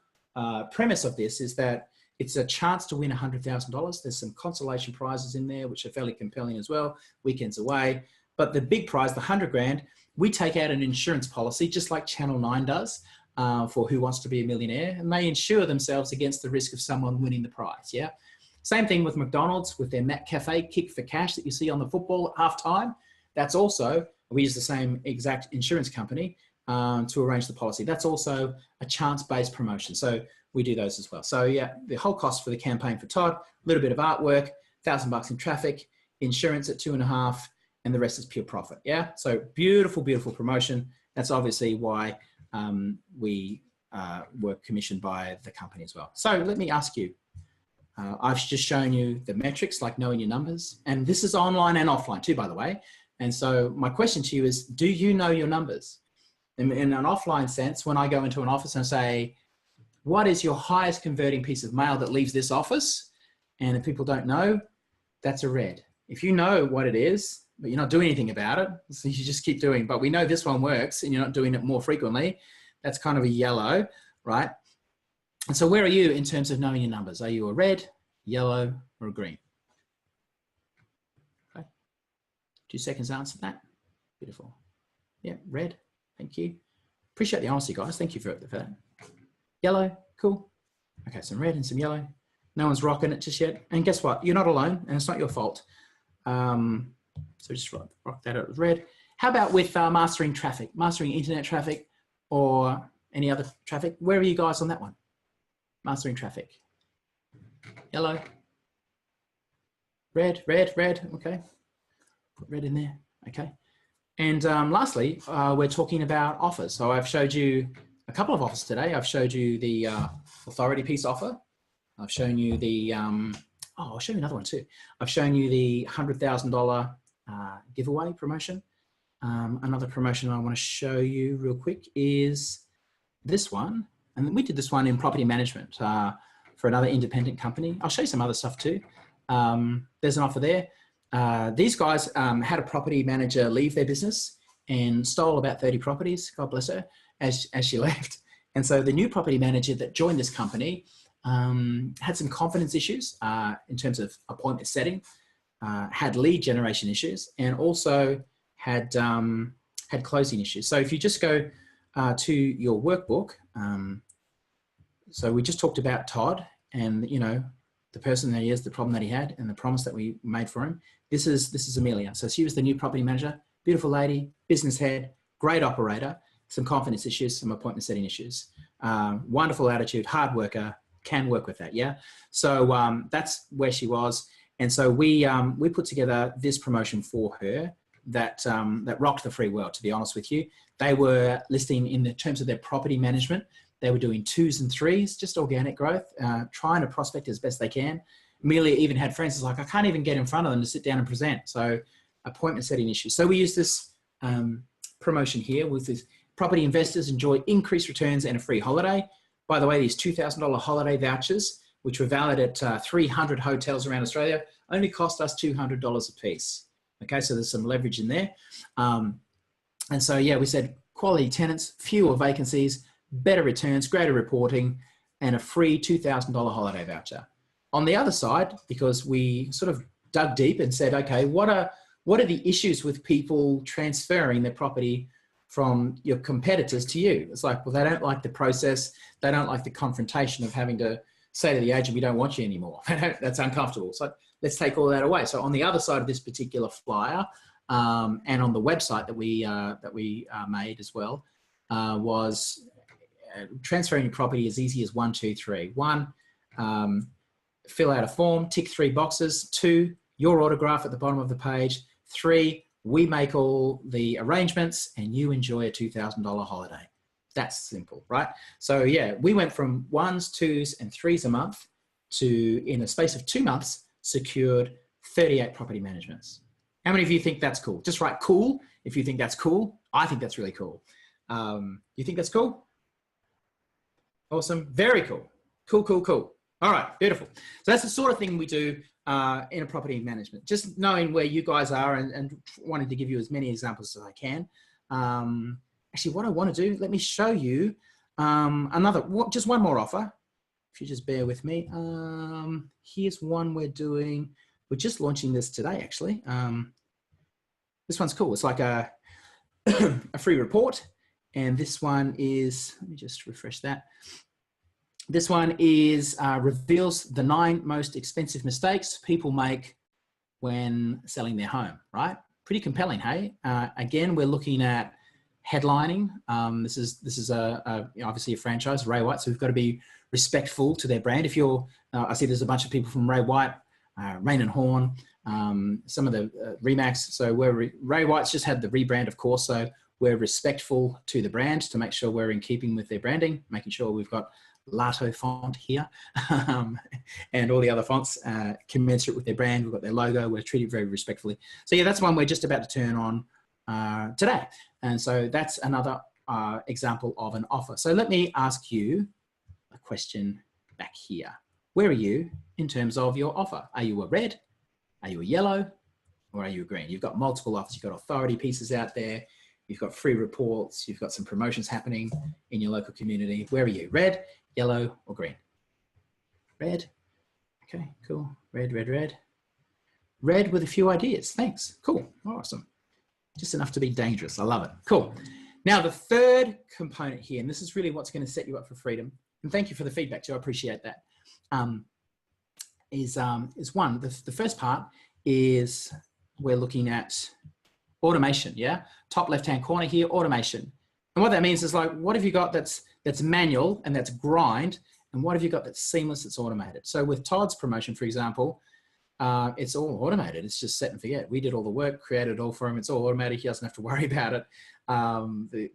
premise of this is that it's a chance to win $100,000. There's some consolation prizes in there, which are fairly compelling as well, weekends away. But the big prize, the 100 grand, we take out an insurance policy, just like Channel 9 does, for Who Wants to Be a Millionaire, and they insure themselves against the risk of someone winning the prize, yeah? Same thing with McDonald's with their McCafe Kick for Cash that you see on the football at halftime. That's also, we use the same exact insurance company to arrange the policy. That's also a chance-based promotion. So we do those as well. So yeah, the whole cost for the campaign for Todd, a little bit of artwork, $1,000 in traffic, insurance at 2.5, and the rest is pure profit. Yeah. So beautiful, beautiful promotion. That's obviously why we were commissioned by the company as well. So let me ask you, I've just shown you the metrics, like knowing your numbers, and this is online and offline too, by the way. And so my question to you is, do you know your numbers? In an offline sense, when I go into an office and say, what is your highest converting piece of mail that leaves this office? And if people don't know, that's a red. If you know what it is, but you're not doing anything about it, so you just keep doing, but we know this one works and you're not doing it more frequently, that's kind of a yellow, right? And so where are you in terms of knowing your numbers? Are you a red, yellow, or a green? Okay. 2 seconds to answer that. Beautiful. Yeah, red. Thank you. Appreciate the honesty, guys. Thank you for that. Yellow, cool. Okay, some red and some yellow. No one's rocking it just yet. And guess what? You're not alone, and it's not your fault. So just rock that out with red. How about with mastering traffic, mastering internet traffic or any other traffic? Where are you guys on that one? Mastering traffic. Yellow. Red, red, red. Okay. Put red in there. Okay. And lastly, we're talking about offers. So I've showed you a couple of offers today. I've showed you the authority piece offer. I've shown you the, I'll show you another one too. I've shown you the $100,000 giveaway promotion. Another promotion I want to show you real quick is this one. And we did this one in property management for another independent company. I'll show you some other stuff too. There's an offer there. These guys had a property manager leave their business and stole about 30 properties, God bless her, as she left. And so the new property manager that joined this company had some confidence issues in terms of appointment setting, had lead generation issues, and also had closing issues. So if you just go to your workbook, so we just talked about Todd and, you know, the person that he is, the problem that he had, and the promise that we made for him. This is Amelia. So she was the new property manager, beautiful lady, business head, great operator, some confidence issues, some appointment setting issues, wonderful attitude, hard worker, can work with that. Yeah. So that's where she was. And so we put together this promotion for her that rocked the free world, to be honest with you. They were listing in the terms of their property management. They were doing 2s and 3s, just organic growth, trying to prospect as best they can. Amelia even had friends like, I can't even get in front of them to sit down and present. So appointment setting issues. So we use this promotion here with this: property investors enjoy increased returns and a free holiday. By the way, these $2,000 holiday vouchers, which were valid at 300 hotels around Australia, only cost us $200 a piece. Okay, so there's some leverage in there. And so, yeah, we said quality tenants, fewer vacancies, better returns, greater reporting, and a free $2,000 holiday voucher. On the other side, because we sort of dug deep and said, okay, what are the issues with people transferring their property from your competitors to you? It's like, well, they don't like the process. They don't like the confrontation of having to say to the agent, we don't want you anymore. That's uncomfortable. So let's take all that away. So on the other side of this particular flyer, and on the website that we made as well, was transferring your property as easy as 1, 2, 3. 1, fill out a form, tick 3 boxes. 2, your autograph at the bottom of the page. 3, we make all the arrangements and you enjoy a $2,000 holiday. That's simple, right? So yeah, we went from 1s, 2s, and 3s a month to, in a space of 2 months, secured 38 property managements. How many of you think that's cool? Just write cool if you think that's cool. I think that's really cool. You think that's cool? Awesome. Very cool. Cool, cool, cool. All right, beautiful. So that's the sort of thing we do in a property management. Just knowing where you guys are and wanting to give you as many examples as I can. Actually, what I want to do, let me show you just one more offer. If you just bear with me. Here's one we're doing. We're just launching this today, actually. This one's cool. It's like a free report. And this one is, let me just refresh that. This one is reveals the 9 most expensive mistakes people make when selling their home, right? Pretty compelling, hey? Again, we're looking at headlining. This is obviously a franchise, Ray White, so we've got to be respectful to their brand. If you're, I see there's a bunch of people from Ray White, Rain and Horn, some of the Remax. So Ray White's just had the rebrand, of course, so we're respectful to the brand to make sure we're in keeping with their branding, making sure we've got Lato font here and all the other fonts commensurate with their brand. We've got their logo. We're treated very respectfully. So yeah, that's one we're just about to turn on today. And so that's another example of an offer. So let me ask you a question back here. Where are you in terms of your offer? Are you a red? Are you a yellow? Or are you a green? You've got multiple offers. You've got authority pieces out there. You've got free reports. You've got some promotions happening in your local community. Where are you? Red, yellow, or green? Red. Okay, cool. Red, red, red. Red with a few ideas. Thanks. Cool. Awesome. Just enough to be dangerous. I love it. Cool. Now, the third component here, and this is really what's going to set you up for freedom, and thank you for the feedback too, I appreciate that, is one, the first part is we're looking at automation, yeah? Top left-hand corner here, automation. And what that means is like, what have you got that's manual and that's grind? And what have you got that's seamless, that's automated? So with Todd's promotion, for example, it's all automated. It's just set and forget. We did all the work, created it all for him. It's all automatic. He doesn't have to worry about it.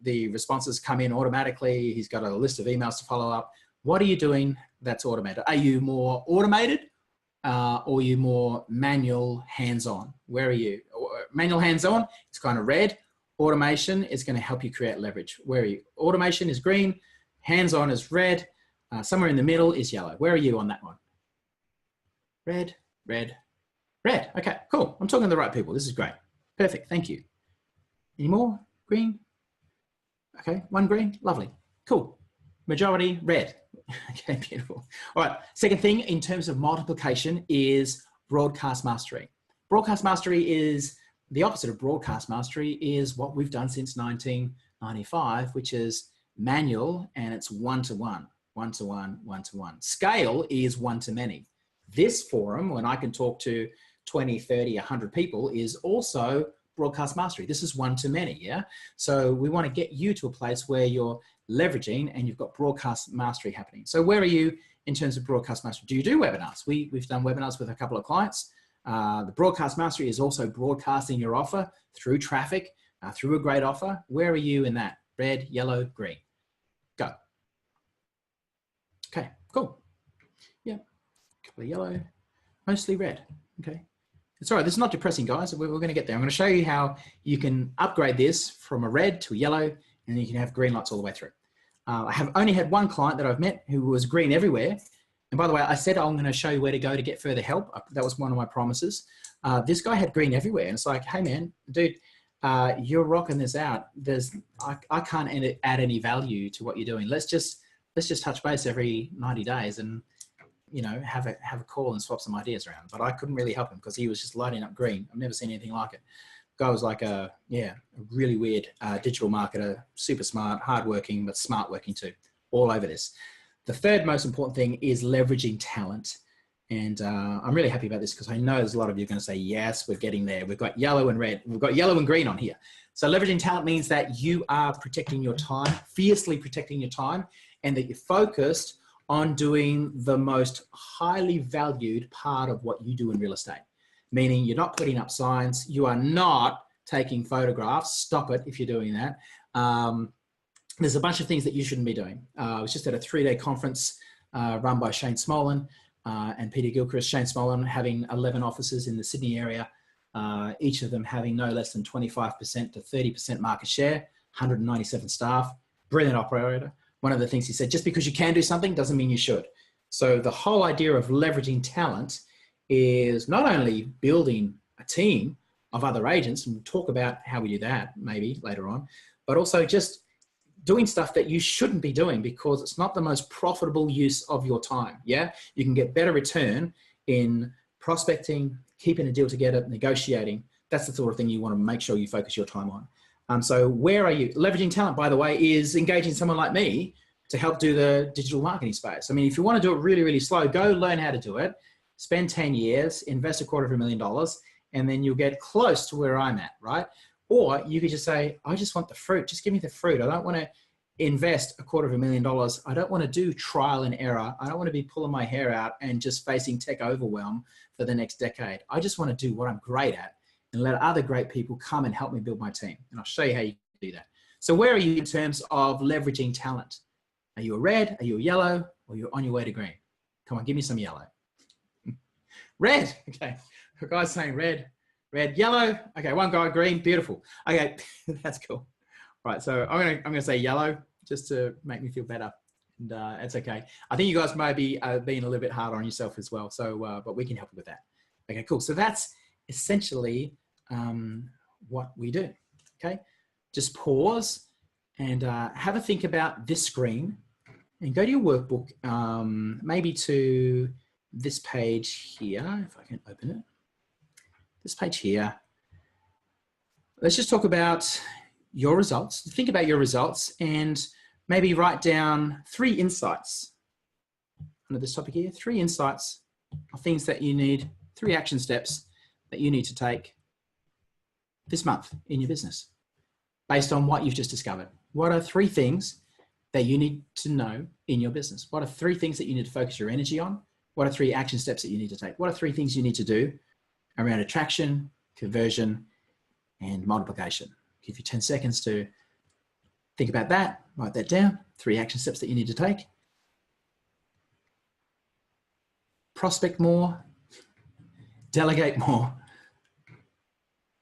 The responses come in automatically. He's got a list of emails to follow up. What are you doing that's automated? Are you more automated or are you more manual, hands-on? Where are you? Manual, hands-on, it's kind of red. Automation is going to help you create leverage. Where are you? Automation is green. Hands-on is red. Somewhere in the middle is yellow. Where are you on that one? Red, red, red. Okay, cool. I'm talking to the right people. This is great. Perfect. Thank you. Any more? Green? Okay, one green. Lovely. Cool. Majority red. Okay, beautiful. All right. Second thing in terms of multiplication is broadcast mastery. Broadcast mastery is the opposite of broadcast mastery is what we've done since 1995, which is manual, and it's one-to-one, one-to-one, one-to-one. Scale is one-to-many. This forum, when I can talk to 20, 30, 100 people, is also broadcast mastery. This is one-to-many, yeah? So we want to get you to a place where you're leveraging and you've got broadcast mastery happening. So where are you in terms of broadcast mastery? Do you do webinars? We've done webinars with a couple of clients. The broadcast mastery is also broadcasting your offer through traffic, through a great offer. Where are you in that? Red, yellow, green. Go. Okay, cool. Yeah, a couple of yellow, mostly red. Okay. It's all right. This is not depressing, guys. We're going to get there. I'm going to show you how you can upgrade this from a red to a yellow, and then you can have green lights all the way through. I have only had one client that I've met who was green everywhere. And by the way, I said I'm going to show you where to go to get further help. That was one of my promises. This guy had green everywhere. And it's like, hey, man, dude, you're rocking this out. I can't add any value to what you're doing. Let's just touch base every 90 days and, you know, have a call and swap some ideas around. But I couldn't really help him because he was just lighting up green. I've never seen anything like it. Guy was like a really weird digital marketer, super smart, hardworking, but smart working too, all over this. The third most important thing is leveraging talent. And I'm really happy about this because I know there's a lot of you are going to say, yes, we're getting there. We've got yellow and red. We've got yellow and green on here. So leveraging talent means that you are protecting your time, fiercely protecting your time, and that you're focused on doing the most highly valued part of what you do in real estate. Meaning you're not putting up signs. You are not taking photographs. Stop it if you're doing that. There's a bunch of things that you shouldn't be doing. I was just at a 3-day conference run by Shane Smolin and Peter Gilchrist. Shane Smolin having 11 offices in the Sydney area, each of them having no less than 25% to 30% market share, 197 staff, brilliant operator. One of the things he said, just because you can do something doesn't mean you should. So the whole idea of leveraging talent is not only building a team of other agents, and we'll talk about how we do that maybe later on, but also just doing stuff that you shouldn't be doing because it's not the most profitable use of your time. Yeah, you can get better return in prospecting, keeping a deal together, negotiating. That's the sort of thing you want to make sure you focus your time on. So where are you? Leveraging talent, by the way, is engaging someone like me to help do the digital marketing space. I mean, if you want to do it really, really slow, go learn how to do it, spend 10 years, invest $250,000, and then you'll get close to where I'm at, right? Or you could just say, I just want the fruit. Just give me the fruit. I don't want to invest $250,000. I don't want to do trial and error. I don't want to be pulling my hair out and just facing tech overwhelm for the next decade. I just want to do what I'm great at and let other great people come and help me build my team. And I'll show you how you do that. So where are you in terms of leveraging talent? Are you a red? Are you a yellow? Or you're on your way to green? Come on, give me some yellow. Red. Okay. The guy's saying red. Red, yellow. Okay, one guy, green, beautiful. Okay, that's cool. Right, so I'm gonna say yellow just to make me feel better, and it's okay. I think you guys may be being a little bit hard on yourself as well. So, but we can help you with that. Okay, cool. So that's essentially what we do. Okay, just pause and have a think about this screen, and go to your workbook, maybe to this page here, if I can open it. This page here. Let's just talk about your results. Think about your results and maybe write down 3 insights under this topic here. 3 insights of things that you need, 3 action steps that you need to take this month in your business based on what you've just discovered? What are 3 things that you need to know in your business? What are 3 things that you need to focus your energy on? What are 3 action steps that you need to take? What are 3 things you need to do around attraction, conversion, and multiplication? I'll give you 10 seconds to think about that, write that down. 3 action steps that you need to take. Prospect more, delegate more,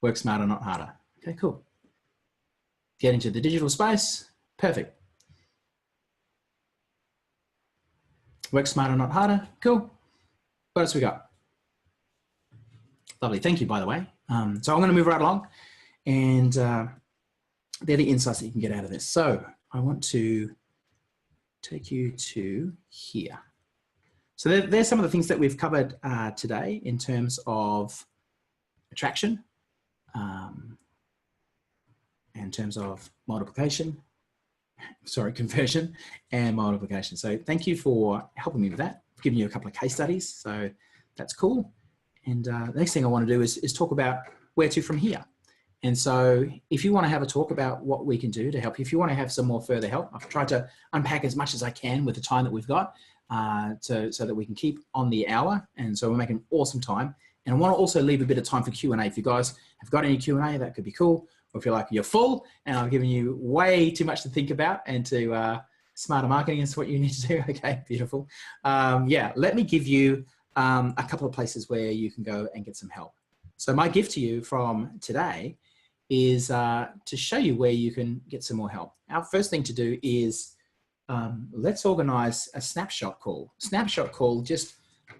work smarter, not harder. Okay, cool. Get into the digital space. Perfect. Work smarter, not harder. Cool. What else we got? Lovely. Thank you, by the way. So I'm going to move right along, and they're the insights that you can get out of this. So I want to take you to here. So there's some of the things that we've covered today in terms of attraction, in terms of conversion and multiplication. So thank you for helping me with that. I've given you a couple of case studies, so that's cool. And the next thing I want to do is talk about where to from here. And so if you want to have a talk about what we can do to help you, if you want to have some more further help, I've tried to unpack as much as I can with the time that we've got so that we can keep on the hour. And so we're making awesome time. And I want to also leave a bit of time for Q&A. If you guys have got any Q&A, that could be cool. Or if you're like, you're full and I've given you way too much to think about and to smarter marketing is what you need to do. Okay, beautiful. Yeah, let me give you a couple of places where you can go and get some help. So my gift to you from today is to show you where you can get some more help. Our first thing to do is let's organize a snapshot call. Snapshot call just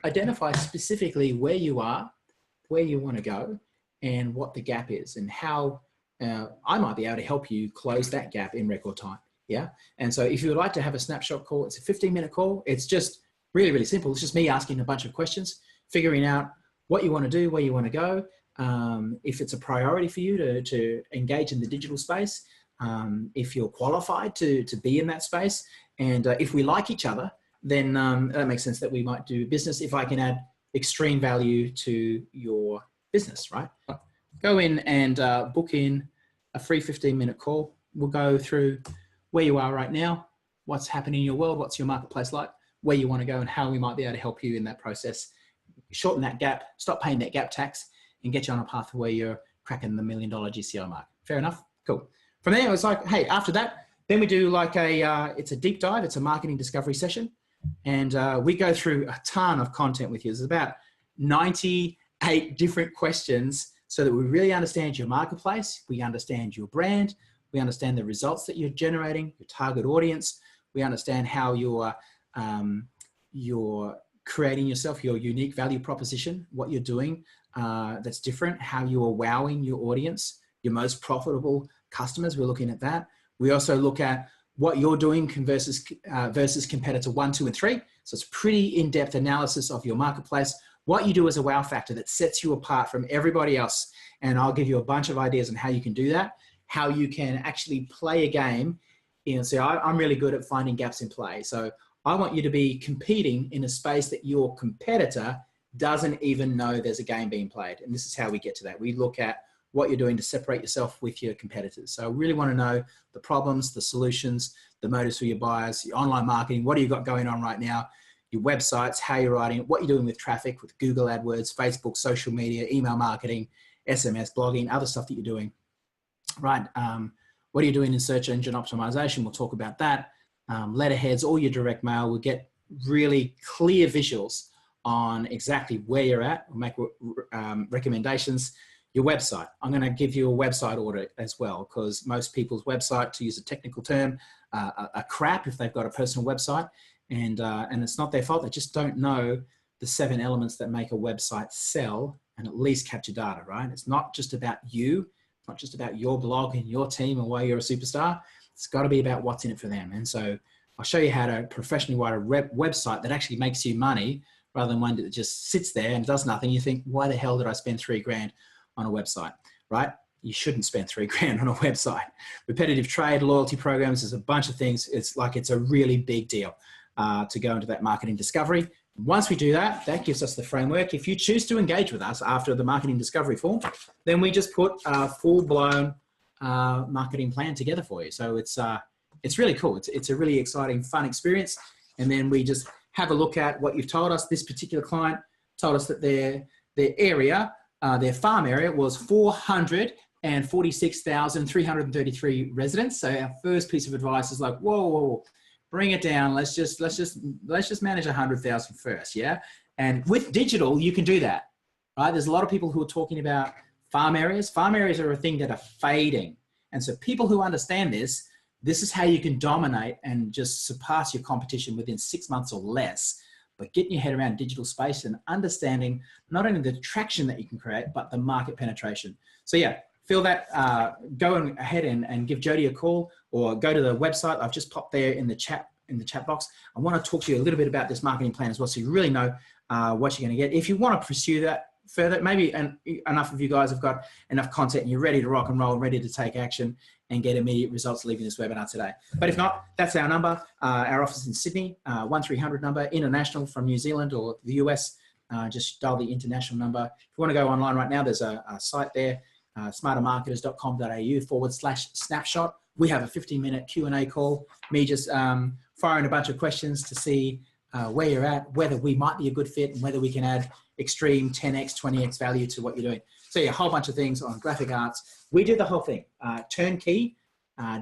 identifies specifically where you are, where you want to go, and what the gap is, and how I might be able to help you close that gap in record time. Yeah. And so if you would like to have a snapshot call, it's a 15-minute call. It's just really, really simple. It's just me asking a bunch of questions, figuring out what you want to do, where you want to go. If it's a priority for you to engage in the digital space, if you're qualified to be in that space, and if we like each other, then that makes sense that we might do business if I can add extreme value to your business, right? Go in and book in a free 15-minute call. We'll go through where you are right now, what's happening in your world, what's your marketplace like, where you want to go, and how we might be able to help you in that process. Shorten that gap, stop paying that gap tax, and get you on a path where you're cracking the $1 million GCO mark. Fair enough? Cool. From there, it was like, hey, after that, then we do like it's a deep dive. It's a marketing discovery session. And we go through a ton of content with you. There's about 98 different questions so that we really understand your marketplace. We understand your brand. We understand the results that you're generating, your target audience. We understand how you're creating yourself, your unique value proposition, what you're doing that's different, how you are wowing your audience, your most profitable customers. We're looking at that. We also look at what you're doing versus competitor 1, 2, and 3. So it's pretty in-depth analysis of your marketplace, what you do as a wow factor that sets you apart from everybody else. And I'll give you a bunch of ideas on how you can do that, how you can actually play a game. I'm really good at finding gaps in play. So I want you to be competing in a space that your competitor doesn't even know there's a game being played. And this is how we get to that. We look at what you're doing to separate yourself with your competitors. So I really want to know the problems, the solutions, the motives for your buyers, your online marketing, what do you got going on right now, your websites, how you're writing, what you're doing with traffic, with Google AdWords, Facebook, social media, email marketing, SMS, blogging, other stuff that you're doing, right? What are you doing in search engine optimization? We'll talk about that. Letterheads, all your direct mail. We'll get really clear visuals on exactly where you're at. We'll make recommendations. Your website. I'm going to give you a website audit as well, because most people's website, to use a technical term, are crap if they've got a personal website, and it's not their fault. They just don't know the 7 elements that make a website sell and at least capture data, right? It's not just about you. It's not just about your blog and your team and why you're a superstar. It's got to be about what's in it for them. And so I'll show you how to professionally write a website that actually makes you money rather than one that just sits there and does nothing. You think, why the hell did I spend $3 grand on a website, right? You shouldn't spend $3 grand on a website. Repetitive trade, loyalty programs, there's a bunch of things. It's a really big deal to go into that marketing discovery. Once we do that, that gives us the framework. If you choose to engage with us after the marketing discovery form, then we just put a full-blown marketing plan together for you. So it's really cool. It's a really exciting, fun experience. And then we just have a look at what you've told us. This particular client told us that their area, their farm area was 446,333 residents. So our first piece of advice is like, whoa, bring it down. Let's just manage 100,000 first, yeah? And with digital, you can do that, right? There's a lot of people who are talking about farm areas. Farm areas are a thing that are fading. And so people who understand this is how you can dominate and just surpass your competition within 6 months or less. But getting your head around digital space and understanding not only the traction that you can create, but the market penetration. So yeah, feel that, go ahead and give Jody a call or go to the website. I've just popped there in the chat box. I want to talk to you a little bit about this marketing plan as well, so you really know what you're going to get. If you want to pursue that further, maybe enough of you guys have got enough content and you're ready to rock and roll, ready to take action and get immediate results leaving this webinar today. But if not, that's our number. Our office in Sydney, 1300 number, international from New Zealand or the US, just dial the international number. If you want to go online right now, there's a site there, smartermarketers.com.au/snapshot. We have a 15-minute Q&A call, me just firing a bunch of questions to see where you're at, whether we might be a good fit and whether we can add extreme 10x, 20x value to what you're doing. So yeah, a whole bunch of things on graphic arts. We do the whole thing, turnkey,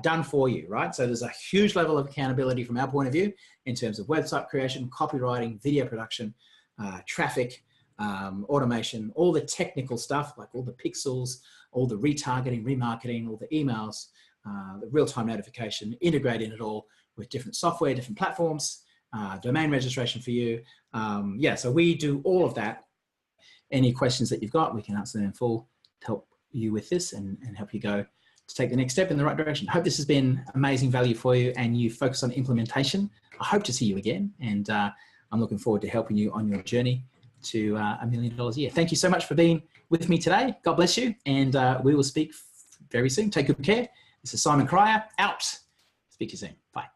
done for you, right? So there's a huge level of accountability from our point of view in terms of website creation, copywriting, video production, traffic, automation, all the technical stuff, like all the pixels, all the retargeting, remarketing, all the emails, the real-time notification, integrating it all with different software, different platforms, domain registration for you. Yeah, so we do all of that. Any questions that you've got, we can answer them in full to help you with this and help you go to take the next step in the right direction. I hope this has been amazing value for you and you focus on implementation. I hope to see you again, and I'm looking forward to helping you on your journey to $1 million a year. Thank you so much for being with me today. God bless you, and we will speak very soon. Take good care. This is Simon Cryer, out. Speak to you soon. Bye.